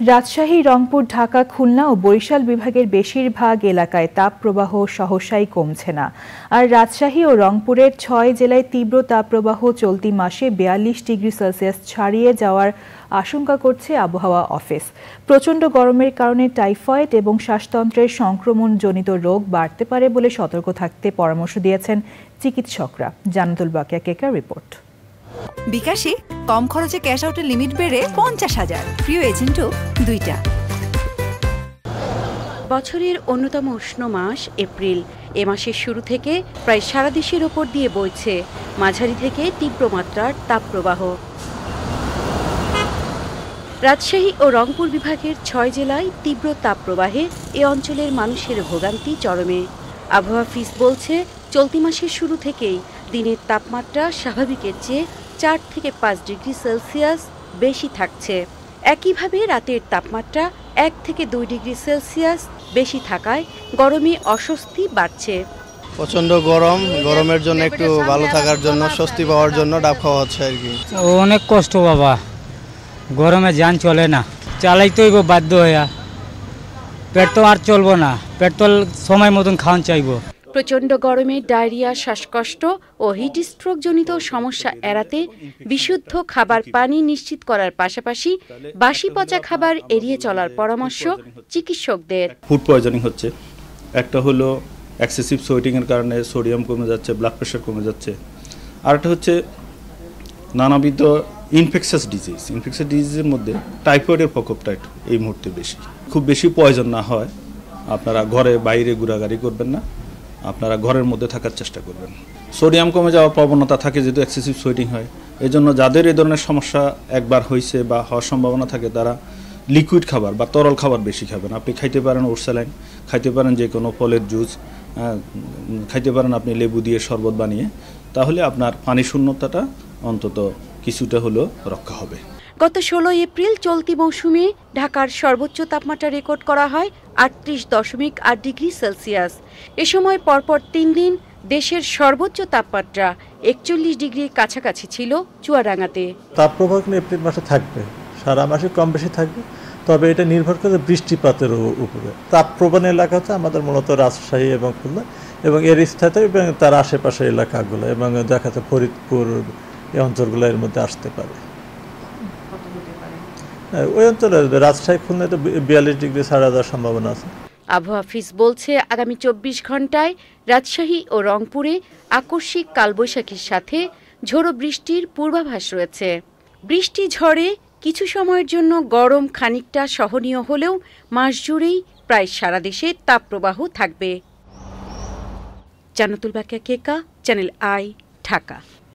রাজশাহী, রংপুর, ঢাকা, খুলনা ও বরিশাল বিভাগের বেশিরভাগ এলাকায় তাপপ্রবাহ সহসাই কমছে না। আর রাজশাহী ও রংপুরের ৬ জেলায় তীব্র তাপপ্রবাহ চলতি মাসে ৪২ ডিগ্রি সেলসিয়াস ছাড়িয়ে যাওয়ার আশঙ্কা করছে আবহাওয়া অফিস। প্রচণ্ড গরমের কারণে টাইফয়েড এবং শ্বাসতন্ত্রের সংক্রমণজনিত রোগ বাড়তে পারে বলে সতর্ক থাকতে পরামর্শ দিয়েছেন চিকিৎসকরা। জান্নাতুল বাকিয়া কেকার রিপোর্ট। বিকাশে কম খরচে ক্যাশ আউটের লিমিট বেড়ে ৫০,০০০, প্রিয় এজেন্টও ২টা। বছরের অন্যতম উষ্ণ মাস এপ্রিল। এ মাসের শুরু থেকে প্রায় সারা দেশের ওপর দিয়ে বইছে মাঝারি থেকে তীব্র মাত্রার তাপপ্রবাহ। রাজশাহী ও রংপুর বিভাগের ৬ জেলায় তীব্র তাপপ্রবাহে এ অঞ্চলের মানুষের ভোগান্তি চরমে। আবহাওয়া অফিস বলছে, চলতি মাসের শুরু থেকেই দিনের তাপমাত্রা স্বাভাবিকের চেয়ে ৪ থেকে ৫ ডিগ্রি সেলসিয়াস বেশি থাকছে। একইভাবে রাতের তাপমাত্রা ১ থেকে ২ ডিগ্রি সেলসিয়াস বেশি থাকায় গরমে অস্বস্তি বাড়ছে। প্রচন্ড গরমের জন্য একটু ভালো থাকার জন্য, স্বস্তি পাওয়ার জন্য ডাব খাওয়া হচ্ছে আর কি। অনেক কষ্ট বাবা, গরমে যান চলে না, চালাইতেই বাধ্য হইয়া। পেট তো আর চলবো না, পেট তো সময় মতন খাওয়ান চাইবো। প্রচণ্ড গরমে ডায়রিয়া, শ্বাসকষ্ট ও হিট স্ট্রোক জনিত সমস্যা এড়াতে বিশুদ্ধ খাবার পানি নিশ্চিত করার পাশাপাশি বাসি পচা খাবার এড়িয়ে চলার পরামর্শ চিকিৎসকদের। ফুড পয়জনিং হচ্ছে, একটা হলো এক্সেসিভ সোয়েটিংয়ের কারণে সোডিয়াম কমে যাচ্ছে, ব্লাড প্রেশার কমে যাচ্ছে। আর একটা হচ্ছে নানাবিধ ইনফেকশাস ডিজিজের মধ্যে টাইফয়েডের প্রকোপটা একটু এই মুহূর্তে বেশি। খুব বেশি পয়জন না হয়, আপনারা ঘরে বাইরে ঘোরাঘুরি করবেন না, আপনারা ঘরের মধ্যে থাকার চেষ্টা করবেন। সোডিয়াম কমে যাওয়ার প্রবণতা থাকে যেহেতু এক্সেসিভ সোয়েটিং হয়। এই জন্য যাদের এই ধরনের সমস্যা একবার হয়েছে বা হওয়ার সম্ভাবনা থাকে, তারা লিকুইড খাবার বা তরল খাবার বেশি খাবেন। আপনি খাইতে পারেন ওরসালাইন, খাইতে পারেন যে কোনো ফলের জুস, খাইতে পারেন আপনি লেবু দিয়ে শরবত বানিয়ে, তাহলে আপনার পানি শূন্যতাটা অন্তত কিছুটা হলেও রক্ষা হবে। গত ১৬ এপ্রিল চলতি মৌসুমে ঢাকার সর্বোচ্চ তাপমাত্রা রেকর্ড করা হয় ৩৮.৮ ডিগ্রি সেলসিয়াস। এ সময় পরপর ৩ দিন দেশের সর্বোচ্চ তাপমাত্রা ৪১ ডিগ্রির কাছাকাছি ছিল চুয়াডাঙ্গাতে। তাপপ্রবাহ এপ্রিল মাসে থাকবে, সারা মাসে কম বেশি থাকবে, তবে এটা নির্ভর করে বৃষ্টিপাতের উপরে। তাপপ্রবণ এলাকা হচ্ছে আমাদের মূলত রাজশাহী এবং খুলনা এবং এর স্থায়িত্ব এবং তার আশেপাশের এলাকাগুলো এবং দেখা যাচ্ছে ফরিদপুর এই অঞ্চলগুলো এর মধ্যে আসতে পারে। ওই অঞ্চলে রাজশাহী, খুলনাতে ৪২ ডিগ্রি ছাড়া যাওয়ার সম্ভাবনা আছে। আবহাওয়া অফিস বলছে, আগামী ২৪ ঘন্টায় রাজশাহী ও রংপুরে আকস্মিক কালবৈশাখীর সাথে ঝোড়ো বৃষ্টির পূর্বাভাস রয়েছে। বৃষ্টি ঝড়ে কিছু সময়ের জন্য গরম খানিকটা সহনীয় হলেও মাস জুড়েই প্রায় সারা দেশে তাপপ্রবাহ থাকবে। জান্নাতুল বাকিয়া কেকা, চ্যানেল আই, ঢাকা।